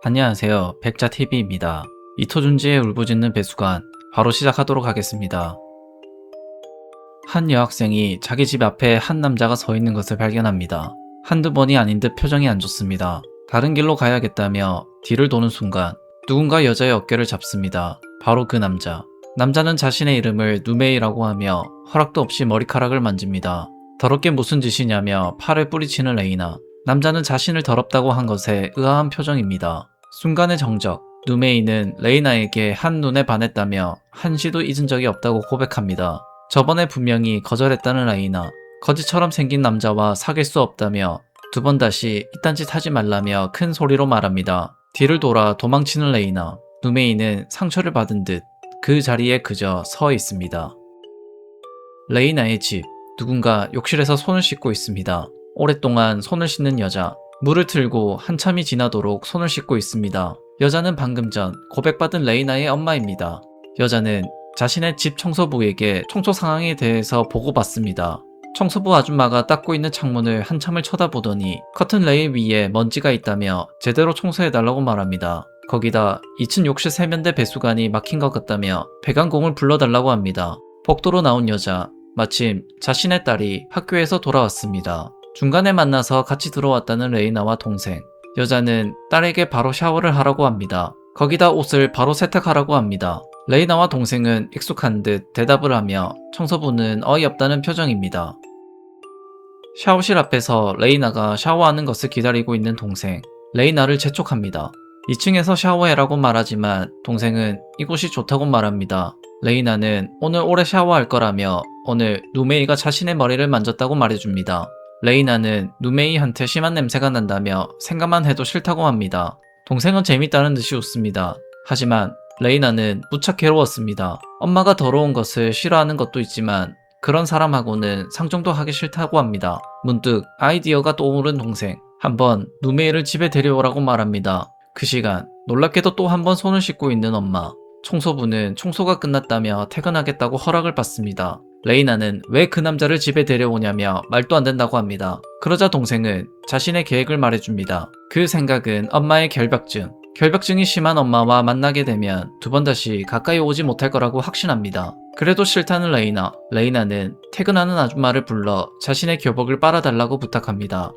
안녕하세요. 백자TV입니다. 이토준지의 울부짖는 배수관, 바로 시작하도록 하겠습니다. 한 여학생이 자기 집 앞에 한 남자가 서 있는 것을 발견합니다. 한두 번이 아닌 듯 표정이 안 좋습니다. 다른 길로 가야겠다며 뒤를 도는 순간 누군가 여자의 어깨를 잡습니다. 바로 그 남자. 남자는 자신의 이름을 누메이라고 하며 허락도 없이 머리카락을 만집니다. 더럽게 무슨 짓이냐며 팔을 뿌리치는 레이나. 남자는 자신을 더럽다고 한 것에 의아한 표정입니다. 순간의 정적. 누메이는 레이나에게 한눈에 반했다며 한시도 잊은 적이 없다고 고백합니다. 저번에 분명히 거절했다는 레이나. 거지처럼 생긴 남자와 사귈 수 없다며 두 번 다시 이딴 짓 하지 말라며 큰 소리로 말합니다. 뒤를 돌아 도망치는 레이나. 누메이는 상처를 받은 듯 그 자리에 그저 서 있습니다. 레이나의 집. 누군가 욕실에서 손을 씻고 있습니다. 오랫동안 손을 씻는 여자. 물을 틀고 한참이 지나도록 손을 씻고 있습니다. 여자는 방금 전 고백받은 레이나의 엄마입니다. 여자는 자신의 집 청소부에게 청소 상황에 대해서 보고받습니다. 청소부 아줌마가 닦고 있는 창문을 한참을 쳐다보더니 커튼 레일 위에 먼지가 있다며 제대로 청소해달라고 말합니다. 거기다 2층 욕실 세면대 배수관이 막힌 것 같다며 배관공을 불러달라고 합니다. 복도로 나온 여자. 마침 자신의 딸이 학교에서 돌아왔습니다. 중간에 만나서 같이 들어왔다는 레이나와 동생. 여자는 딸에게 바로 샤워를 하라고 합니다. 거기다 옷을 바로 세탁하라고 합니다. 레이나와 동생은 익숙한 듯 대답을 하며 청소부는 어이없다는 표정입니다. 샤워실 앞에서 레이나가 샤워하는 것을 기다리고 있는 동생. 레이나를 재촉합니다. 2층에서 샤워해라고 말하지만 동생은 이곳이 좋다고 말합니다. 레이나는 오늘 오래 샤워할 거라며 오늘 누메이가 자신의 머리를 만졌다고 말해줍니다. 레이나는 누메이한테 심한 냄새가 난다며 생각만 해도 싫다고 합니다. 동생은 재밌다는 듯이 웃습니다. 하지만 레이나는 무척 괴로웠습니다. 엄마가 더러운 것을 싫어하는 것도 있지만 그런 사람하고는 상종도 하기 싫다고 합니다. 문득 아이디어가 떠오른 동생. 한번 누메이를 집에 데려오라고 말합니다. 그 시간 놀랍게도 또 한 번 손을 씻고 있는 엄마. 청소부는 청소가 끝났다며 퇴근하겠다고 허락을 받습니다. 레이나는 왜 그 남자를 집에 데려오냐며 말도 안 된다고 합니다. 그러자 동생은 자신의 계획을 말해줍니다. 그 생각은 엄마의 결벽증. 결벽증이 심한 엄마와 만나게 되면 두 번 다시 가까이 오지 못할 거라고 확신합니다. 그래도 싫다는 레이나. 레이나는 퇴근하는 아줌마를 불러 자신의 교복을 빨아달라고 부탁합니다.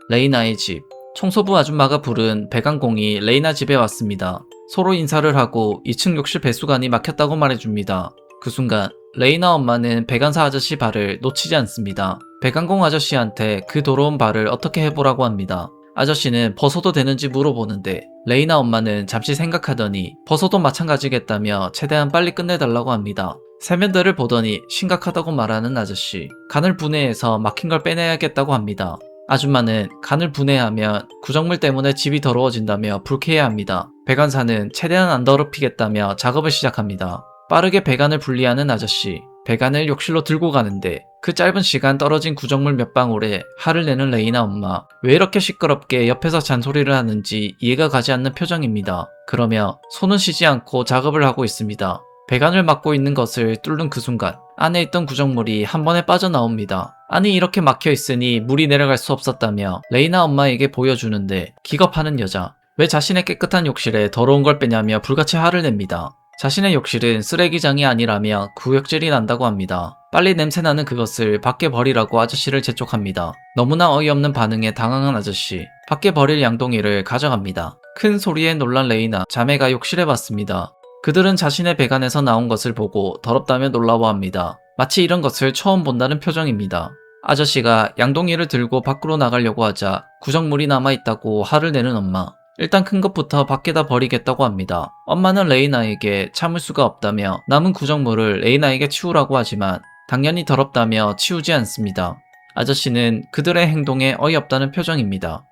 레이나의 집. 청소부 아줌마가 부른 배관공이 레이나 집에 왔습니다. 서로 인사를 하고 2층 욕실 배수관이 막혔다고 말해줍니다. 그 순간 레이나 엄마는 배관사 아저씨 발을 놓치지 않습니다. 배관공 아저씨한테 그 더러운 발을 어떻게 해보라고 합니다. 아저씨는 벗어도 되는지 물어보는데 레이나 엄마는 잠시 생각하더니 벗어도 마찬가지겠다며 최대한 빨리 끝내달라고 합니다. 세면대를 보더니 심각하다고 말하는 아저씨. 간을 분해해서 막힌 걸 빼내야겠다고 합니다. 아줌마는 간을 분해하면 구정물 때문에 집이 더러워진다며 불쾌해합니다. 배관사는 최대한 안 더럽히겠다며 작업을 시작합니다. 빠르게 배관을 분리하는 아저씨. 배관을 욕실로 들고 가는데 그 짧은 시간 떨어진 구정물 몇 방울에 화를 내는 레이나 엄마. 왜 이렇게 시끄럽게 옆에서 잔소리를 하는지 이해가 가지 않는 표정입니다. 그러며 손은 쉬지 않고 작업을 하고 있습니다. 배관을 막고 있는 것을 뚫는 그 순간 안에 있던 구정물이 한 번에 빠져나옵니다. 아니 이렇게 막혀있으니 물이 내려갈 수 없었다며 레이나 엄마에게 보여주는데 기겁하는 여자. 왜 자신의 깨끗한 욕실에 더러운 걸 빼냐며 불같이 화를 냅니다. 자신의 욕실은 쓰레기장이 아니라며 구역질이 난다고 합니다. 빨리 냄새나는 그것을 밖에 버리라고 아저씨를 재촉합니다. 너무나 어이없는 반응에 당황한 아저씨. 밖에 버릴 양동이를 가져갑니다. 큰 소리에 놀란 레이나 자매가 욕실에 왔습니다. 그들은 자신의 배관에서 나온 것을 보고 더럽다며 놀라워합니다. 마치 이런 것을 처음 본다는 표정입니다. 아저씨가 양동이를 들고 밖으로 나가려고 하자 구정물이 남아있다고 화를 내는 엄마. 일단 큰 것부터 밖에다 버리겠다고 합니다. 엄마는 레이나에게 참을 수가 없다며 남은 구정물을 레이나에게 치우라고 하지만 당연히 더럽다며 치우지 않습니다. 아저씨는 그들의 행동에 어이없다는 표정입니다.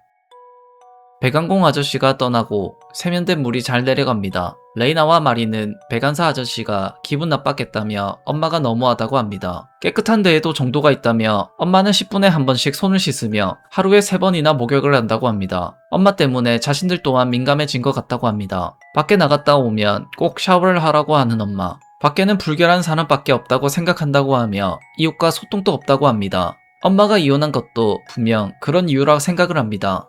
배관공 아저씨가 떠나고 세면대 물이 잘 내려갑니다. 레이나와 마리는 배관사 아저씨가 기분 나빴겠다며 엄마가 너무하다고 합니다. 깨끗한 데에도 정도가 있다며 엄마는 10분에 한 번씩 손을 씻으며 하루에 3번이나 목욕을 한다고 합니다. 엄마 때문에 자신들 또한 민감해진 것 같다고 합니다. 밖에 나갔다 오면 꼭 샤워를 하라고 하는 엄마. 밖에는 불결한 사람밖에 없다고 생각한다고 하며 이웃과 소통도 없다고 합니다. 엄마가 이혼한 것도 분명 그런 이유라 생각을 합니다.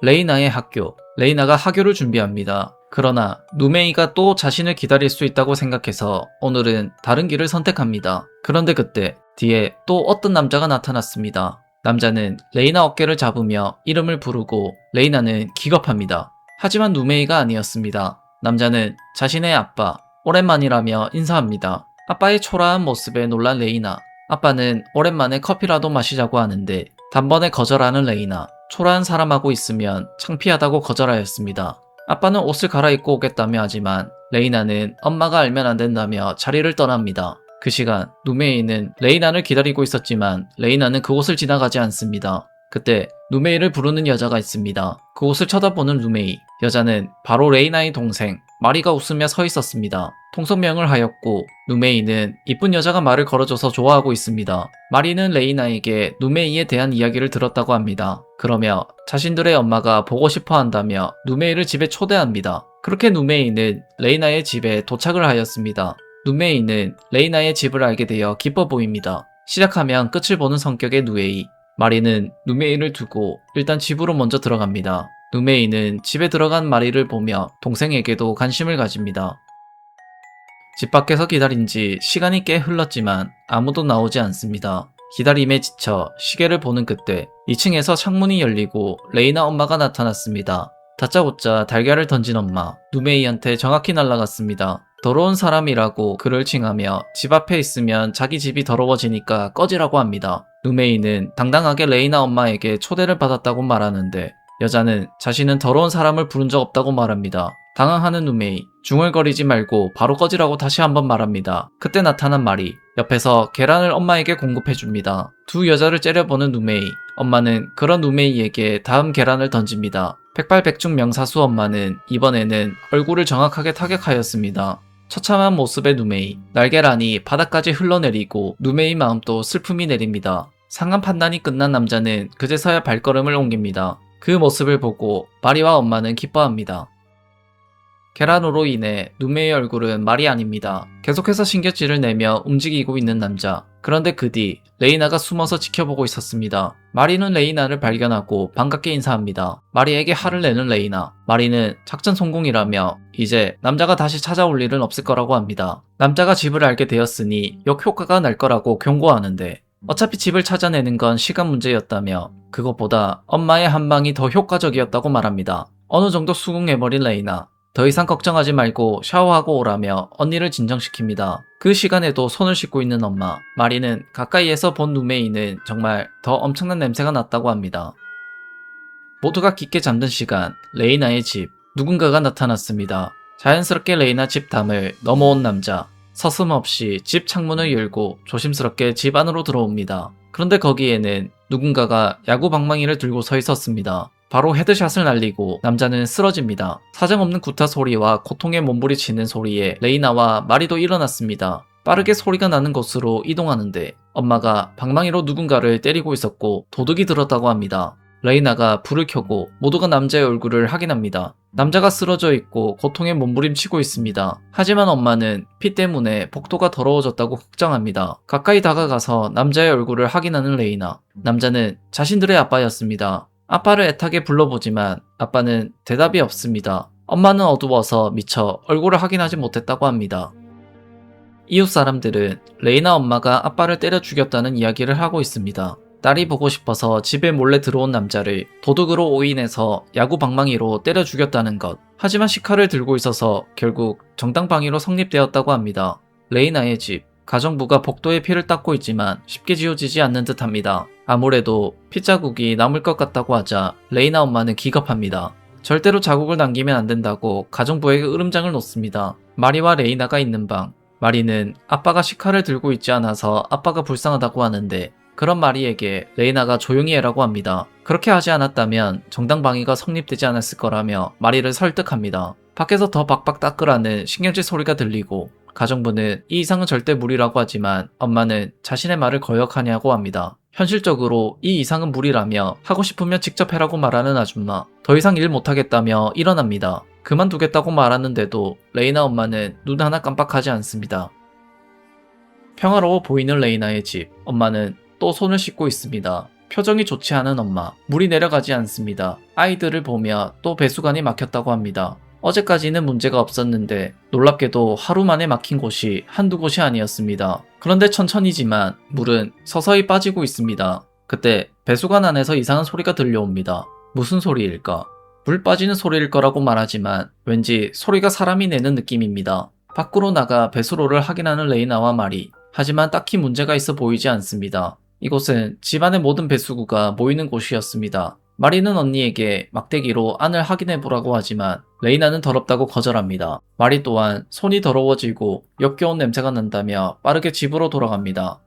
레이나의 학교. 레이나가 학교를 준비합니다. 그러나 누메이가 또 자신을 기다릴 수 있다고 생각해서 오늘은 다른 길을 선택합니다. 그런데 그때 뒤에 또 어떤 남자가 나타났습니다. 남자는 레이나 어깨를 잡으며 이름을 부르고 레이나는 기겁합니다. 하지만 누메이가 아니었습니다. 남자는 자신의 아빠, 오랜만이라며 인사합니다. 아빠의 초라한 모습에 놀란 레이나. 아빠는 오랜만에 커피라도 마시자고 하는데 단번에 거절하는 레이나. 초라한 사람하고 있으면 창피하다고 거절하였습니다. 아빠는 옷을 갈아입고 오겠다며 하지만 레이나는 엄마가 알면 안 된다며 자리를 떠납니다. 그 시간 누메이는 레이나를 기다리고 있었지만 레이나는 그곳을 지나가지 않습니다. 그때 누메이를 부르는 여자가 있습니다. 그곳을 쳐다보는 누메이. 여자는 바로 레이나의 동생 마리가 웃으며 서 있었습니다. 통성명을 하였고 누메이는 이쁜 여자가 말을 걸어줘서 좋아하고 있습니다. 마리는 레이나에게 누메이에 대한 이야기를 들었다고 합니다. 그러며 자신들의 엄마가 보고 싶어 한다며 누메이를 집에 초대합니다. 그렇게 누메이는 레이나의 집에 도착을 하였습니다. 누메이는 레이나의 집을 알게 되어 기뻐 보입니다. 시작하면 끝을 보는 성격의 누에이. 마리는 누메이를 두고 일단 집으로 먼저 들어갑니다. 누메이는 집에 들어간 마리를 보며 동생에게도 관심을 가집니다. 집 밖에서 기다린 지 시간이 꽤 흘렀지만 아무도 나오지 않습니다. 기다림에 지쳐 시계를 보는 그때 2층에서 창문이 열리고 레이나 엄마가 나타났습니다. 다짜고짜 달걀을 던진 엄마, 누메이한테 정확히 날아갔습니다. 더러운 사람이라고 그를 칭하며 집 앞에 있으면 자기 집이 더러워지니까 꺼지라고 합니다. 누메이는 당당하게 레이나 엄마에게 초대를 받았다고 말하는데 여자는 자신은 더러운 사람을 부른 적 없다고 말합니다. 당황하는 누메이, 중얼거리지 말고 바로 꺼지라고 다시 한번 말합니다. 그때 나타난 마리, 옆에서 계란을 엄마에게 공급해줍니다. 두 여자를 째려보는 누메이, 엄마는 그런 누메이에게 다음 계란을 던집니다. 백발백중 명사수 엄마는 이번에는 얼굴을 정확하게 타격하였습니다. 처참한 모습의 누메이, 날계란이 바닥까지 흘러내리고 누메이 마음도 슬픔이 내립니다. 상한 판단이 끝난 남자는 그제서야 발걸음을 옮깁니다. 그 모습을 보고 마리와 엄마는 기뻐합니다. 계란으로 인해 누메이의 얼굴은 말이 아닙니다. 계속해서 신경질을 내며 움직이고 있는 남자. 그런데 그 뒤 레이나가 숨어서 지켜보고 있었습니다. 마리는 레이나를 발견하고 반갑게 인사합니다. 마리에게 화를 내는 레이나. 마리는 작전 성공이라며 이제 남자가 다시 찾아올 일은 없을 거라고 합니다. 남자가 집을 알게 되었으니 역효과가 날 거라고 경고하는데 어차피 집을 찾아내는 건 시간 문제였다며 그것보다 엄마의 한방이 더 효과적이었다고 말합니다. 어느 정도 수긍해버린 레이나. 더 이상 걱정하지 말고 샤워하고 오라며 언니를 진정시킵니다. 그 시간에도 손을 씻고 있는 엄마. 마리는 가까이에서 본 누메이는 정말 더 엄청난 냄새가 났다고 합니다. 모두가 깊게 잠든 시간, 레이나의 집. 누군가가 나타났습니다. 자연스럽게 레이나 집 담을 넘어온 남자. 서슴없이 집 창문을 열고 조심스럽게 집 안으로 들어옵니다. 그런데 거기에는 누군가가 야구 방망이를 들고 서 있었습니다. 바로 헤드샷을 날리고 남자는 쓰러집니다. 사정없는 구타 소리와 고통에 몸부리치는 소리에 레이나와 마리도 일어났습니다. 빠르게 소리가 나는 곳으로 이동하는데 엄마가 방망이로 누군가를 때리고 있었고 도둑이 들었다고 합니다. 레이나가 불을 켜고 모두가 남자의 얼굴을 확인합니다. 남자가 쓰러져 있고 고통에 몸부림치고 있습니다. 하지만 엄마는 피 때문에 복도가 더러워졌다고 걱정합니다. 가까이 다가가서 남자의 얼굴을 확인하는 레이나. 남자는 자신들의 아빠였습니다. 아빠를 애타게 불러보지만 아빠는 대답이 없습니다. 엄마는 어두워서 미처 얼굴을 확인하지 못했다고 합니다. 이웃 사람들은 레이나 엄마가 아빠를 때려 죽였다는 이야기를 하고 있습니다. 딸이 보고 싶어서 집에 몰래 들어온 남자를 도둑으로 오인해서 야구 방망이로 때려 죽였다는 것. 하지만 시카를 들고 있어서 결국 정당방위로 성립되었다고 합니다. 레이나의 집. 가정부가 복도에 피를 닦고 있지만 쉽게 지워지지 않는 듯 합니다. 아무래도 핏자국이 남을 것 같다고 하자 레이나 엄마는 기겁합니다. 절대로 자국을 남기면 안 된다고 가정부에게 으름장을 놓습니다. 마리와 레이나가 있는 방. 마리는 아빠가 시카를 들고 있지 않아서 아빠가 불쌍하다고 하는데 그런 마리에게 레이나가 조용히 해라고 합니다. 그렇게 하지 않았다면 정당방위가 성립되지 않았을 거라며 마리를 설득합니다. 밖에서 더 박박 닦으라는 신경질 소리가 들리고 가정부는 이 이상은 절대 무리라고 하지만 엄마는 자신의 말을 거역하냐고 합니다. 현실적으로 이 이상은 무리라며 하고 싶으면 직접 해라고 말하는 아줌마. 더 이상 일 못하겠다며 일어납니다. 그만두겠다고 말하는데도 레이나 엄마는 눈 하나 깜빡하지 않습니다. 평화로워 보이는 레이나의 집. 엄마는 또 손을 씻고 있습니다. 표정이 좋지 않은 엄마. 물이 내려가지 않습니다. 아이들을 보며 또 배수관이 막혔다고 합니다. 어제까지는 문제가 없었는데 놀랍게도 하루 만에 막힌 곳이 한두 곳이 아니었습니다. 그런데 천천히지만 물은 서서히 빠지고 있습니다. 그때 배수관 안에서 이상한 소리가 들려옵니다. 무슨 소리일까? 물 빠지는 소리일 거라고 말하지만 왠지 소리가 사람이 내는 느낌입니다. 밖으로 나가 배수로를 확인하는 레이나와 마리. 하지만 딱히 문제가 있어 보이지 않습니다. 이곳은 집안의 모든 배수구가 모이는 곳이었습니다. 마리는 언니에게 막대기로 안을 확인해 보라고 하지만 레이나는 더럽다고 거절합니다. 마리 또한 손이 더러워지고 역겨운 냄새가 난다며 빠르게 집으로 돌아갑니다.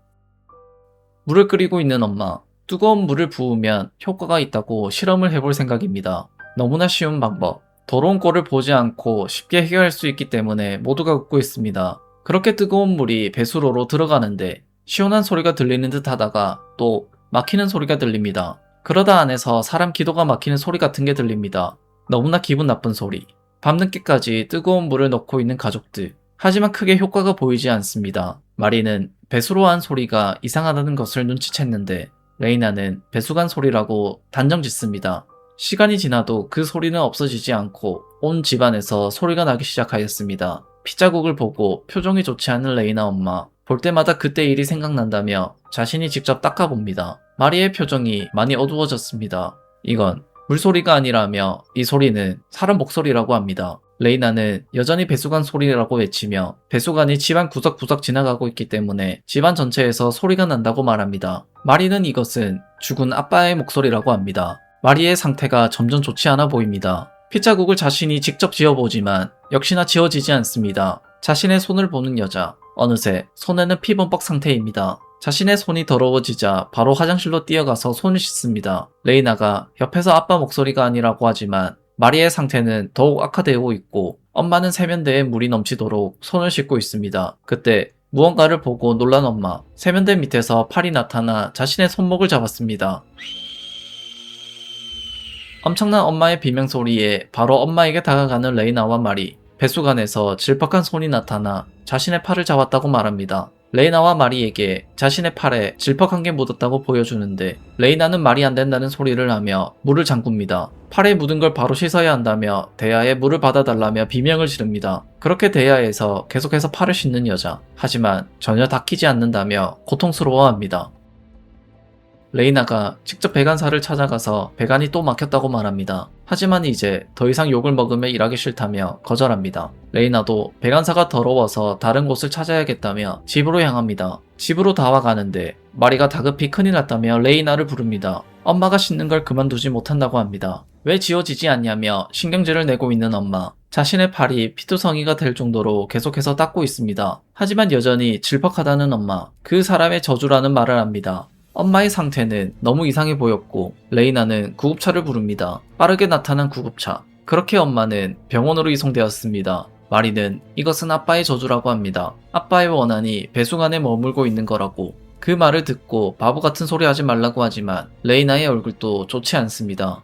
물을 끓이고 있는 엄마. 뜨거운 물을 부으면 효과가 있다고 실험을 해볼 생각입니다. 너무나 쉬운 방법. 더러운 꼴을 보지 않고 쉽게 해결할 수 있기 때문에 모두가 웃고 있습니다. 그렇게 뜨거운 물이 배수로로 들어가는데 시원한 소리가 들리는 듯 하다가 또 막히는 소리가 들립니다. 그러다 안에서 사람 기도가 막히는 소리 같은 게 들립니다. 너무나 기분 나쁜 소리. 밤늦게까지 뜨거운 물을 넣고 있는 가족들. 하지만 크게 효과가 보이지 않습니다. 마리는 배수로 안 소리가 이상하다는 것을 눈치챘는데 레이나는 배수관 소리라고 단정 짓습니다. 시간이 지나도 그 소리는 없어지지 않고 온 집안에서 소리가 나기 시작하였습니다. 피자국을 보고 표정이 좋지 않은 레이나 엄마. 볼 때마다 그때 일이 생각난다며 자신이 직접 닦아봅니다. 마리의 표정이 많이 어두워졌습니다. 이건 물소리가 아니라며 이 소리는 사람 목소리라고 합니다. 레이나는 여전히 배수관 소리라고 외치며 배수관이 집안 구석구석 지나가고 있기 때문에 집안 전체에서 소리가 난다고 말합니다. 마리는 이것은 죽은 아빠의 목소리라고 합니다. 마리의 상태가 점점 좋지 않아 보입니다. 피자국을 자신이 직접 지어보지만 역시나 지어지지 않습니다. 자신의 손을 보는 여자. 어느새 손에는 피범벅 상태입니다. 자신의 손이 더러워지자 바로 화장실로 뛰어가서 손을 씻습니다. 레이나가 옆에서 아빠 목소리가 아니라고 하지만 마리의 상태는 더욱 악화되고 있고 엄마는 세면대에 물이 넘치도록 손을 씻고 있습니다. 그때 무언가를 보고 놀란 엄마. 세면대 밑에서 팔이 나타나 자신의 손목을 잡았습니다. 엄청난 엄마의 비명소리에 바로 엄마에게 다가가는 레이나와 마리. 배수관에서 질퍽한 손이 나타나 자신의 팔을 잡았다고 말합니다. 레이나와 마리에게 자신의 팔에 질퍽한 게 묻었다고 보여주는데 레이나는 말이 안 된다는 소리를 하며 물을 잠굽니다. 팔에 묻은 걸 바로 씻어야 한다며 대야에 물을 받아달라며 비명을 지릅니다. 그렇게 대야에서 계속해서 팔을 씻는 여자. 하지만 전혀 닦이지 않는다며 고통스러워합니다. 레이나가 직접 배관사를 찾아가서 배관이 또 막혔다고 말합니다. 하지만 이제 더 이상 욕을 먹으며 일하기 싫다며 거절합니다. 레이나도 배관사가 더러워서 다른 곳을 찾아야겠다며 집으로 향합니다. 집으로 다와가는데 마리가 다급히 큰일 났다며 레이나를 부릅니다. 엄마가 씻는 걸 그만두지 못한다고 합니다. 왜 지워지지 않냐며 신경질을 내고 있는 엄마. 자신의 팔이 피투성이가 될 정도로 계속해서 닦고 있습니다. 하지만 여전히 질퍽하다는 엄마. 그 사람의 저주라는 말을 합니다. 엄마의 상태는 너무 이상해 보였고 레이나는 구급차를 부릅니다. 빠르게 나타난 구급차. 그렇게 엄마는 병원으로 이송되었습니다. 마리는 이것은 아빠의 저주라고 합니다. 아빠의 원한이 배수관에 머물고 있는 거라고. 그 말을 듣고 바보 같은 소리 하지 말라고 하지만 레이나의 얼굴도 좋지 않습니다.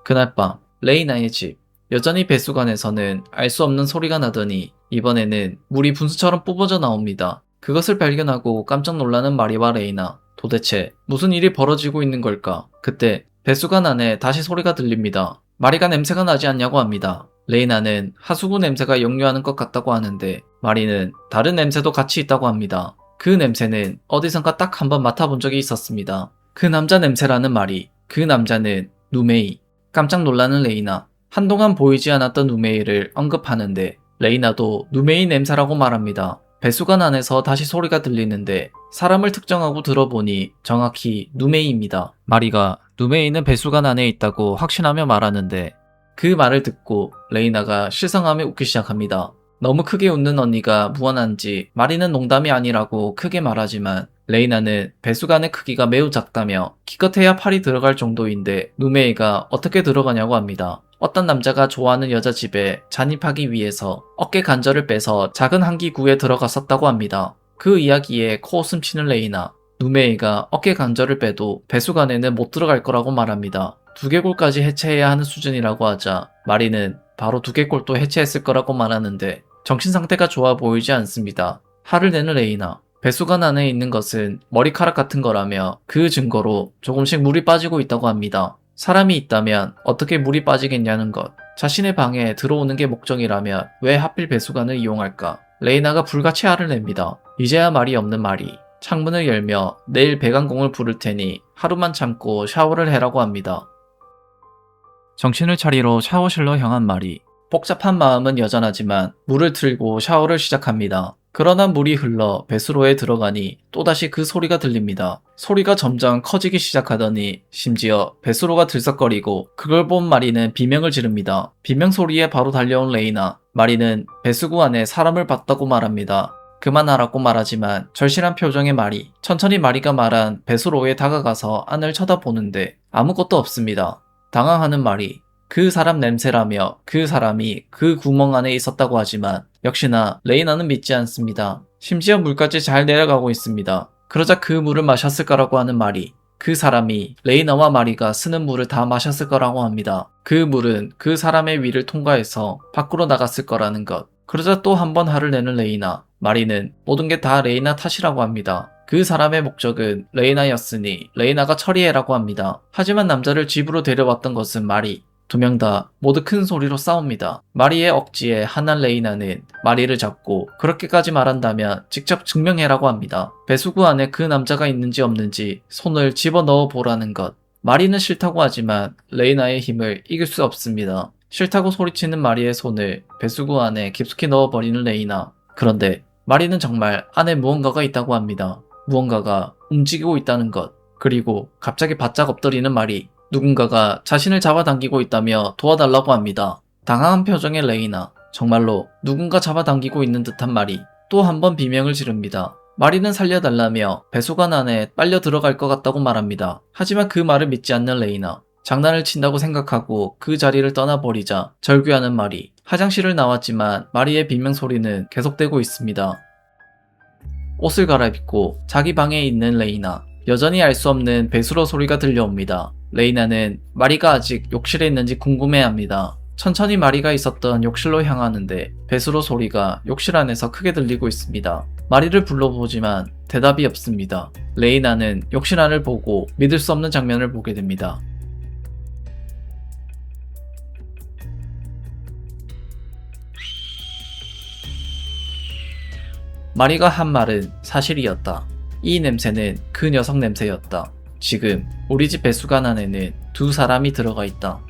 그날 밤 레이나의 집. 여전히 배수관에서는 알 수 없는 소리가 나더니 이번에는 물이 분수처럼 뿜어져 나옵니다. 그것을 발견하고 깜짝 놀라는 마리와 레이나. 도대체 무슨 일이 벌어지고 있는 걸까? 그때 배수관 안에 다시 소리가 들립니다. 마리가 냄새가 나지 않냐고 합니다. 레이나는 하수구 냄새가 역류하는 것 같다고 하는데 마리는 다른 냄새도 같이 있다고 합니다. 그 냄새는 어디선가 딱 한 번 맡아본 적이 있었습니다. 그 남자 냄새라는 마리. 그 남자는 누메이. 깜짝 놀라는 레이나. 한동안 보이지 않았던 누메이를 언급하는데 레이나도 누메이 냄새라고 말합니다. 배수관 안에서 다시 소리가 들리는데 사람을 특정하고 들어보니 정확히 누메이입니다. 마리가 누메이는 배수관 안에 있다고 확신하며 말하는데 그 말을 듣고 레이나가 실성하며 웃기 시작합니다. 너무 크게 웃는 언니가 무안한지 마리는 농담이 아니라고 크게 말하지만 레이나는 배수관의 크기가 매우 작다며 기껏해야 팔이 들어갈 정도인데 누메이가 어떻게 들어가냐고 합니다. 어떤 남자가 좋아하는 여자 집에 잔입하기 위해서 어깨 관절을 빼서 작은 한기구에 들어갔었다고 합니다. 그 이야기에 코웃음 치는 레이나. 누메이가 어깨 관절을 빼도 배수관에는 못 들어갈 거라고 말합니다. 두개골까지 해체해야 하는 수준이라고 하자 마리는 바로 두개골도 해체했을 거라고 말하는데 정신 상태가 좋아 보이지 않습니다. 화를 내는 레이나. 배수관 안에 있는 것은 머리카락 같은 거라며 그 증거로 조금씩 물이 빠지고 있다고 합니다. 사람이 있다면 어떻게 물이 빠지겠냐는 것. 자신의 방에 들어오는 게 목적이라면 왜 하필 배수관을 이용할까? 레이나가 불같이 화를 냅니다. 이제야 말이 없는 마리. 창문을 열며 내일 배관공을 부를 테니 하루만 참고 샤워를 해라고 합니다. 정신을 차리러 샤워실로 향한 마리. 복잡한 마음은 여전하지만 물을 틀고 샤워를 시작합니다. 그러나 물이 흘러 배수로에 들어가니 또다시 그 소리가 들립니다. 소리가 점점 커지기 시작하더니 심지어 배수로가 들썩거리고 그걸 본 마리는 비명을 지릅니다. 비명 소리에 바로 달려온 레이나. 마리는 배수구 안에 사람을 봤다고 말합니다. 그만하라고 말하지만 절실한 표정의 마리. 천천히 마리가 말한 배수로에 다가가서 안을 쳐다보는데 아무것도 없습니다. 당황하는 마리. 그 사람 냄새라며 그 사람이 그 구멍 안에 있었다고 하지만 역시나 레이나는 믿지 않습니다. 심지어 물까지 잘 내려가고 있습니다. 그러자 그 물을 마셨을 거라고 하는 마리. 그 사람이 레이나와 마리가 쓰는 물을 다 마셨을 거라고 합니다. 그 물은 그 사람의 위를 통과해서 밖으로 나갔을 거라는 것. 그러자 또 한 번 화를 내는 레이나. 마리는 모든 게 다 레이나 탓이라고 합니다. 그 사람의 목적은 레이나였으니 레이나가 처리해라고 합니다. 하지만 남자를 집으로 데려왔던 것은 마리. 두 명 다 모두 큰 소리로 싸웁니다. 마리의 억지에 화난 레이나는 마리를 잡고 그렇게까지 말한다면 직접 증명해라고 합니다. 배수구 안에 그 남자가 있는지 없는지 손을 집어넣어 보라는 것. 마리는 싫다고 하지만 레이나의 힘을 이길 수 없습니다. 싫다고 소리치는 마리의 손을 배수구 안에 깊숙이 넣어버리는 레이나. 그런데 마리는 정말 안에 무언가가 있다고 합니다. 무언가가 움직이고 있다는 것. 그리고 갑자기 바짝 엎드리는 마리. 누군가가 자신을 잡아당기고 있다며 도와달라고 합니다. 당황한 표정의 레이나. 정말로 누군가 잡아당기고 있는 듯한 마리. 또 한 번 비명을 지릅니다. 마리는 살려달라며 배수관 안에 빨려 들어갈 것 같다고 말합니다. 하지만 그 말을 믿지 않는 레이나. 장난을 친다고 생각하고 그 자리를 떠나버리자 절규하는 마리. 화장실을 나왔지만 마리의 비명 소리는 계속되고 있습니다. 옷을 갈아입고 자기 방에 있는 레이나. 여전히 알 수 없는 배수로 소리가 들려옵니다. 레이나는 마리가 아직 욕실에 있는지 궁금해합니다. 천천히 마리가 있었던 욕실로 향하는데 배수로 소리가 욕실 안에서 크게 들리고 있습니다. 마리를 불러보지만 대답이 없습니다. 레이나는 욕실 안을 보고 믿을 수 없는 장면을 보게 됩니다. 마리가 한 말은 사실이었다. 이 냄새는 그 녀석 냄새였다. 지금 우리 집 배수관 안에는 두 사람이 들어가 있다.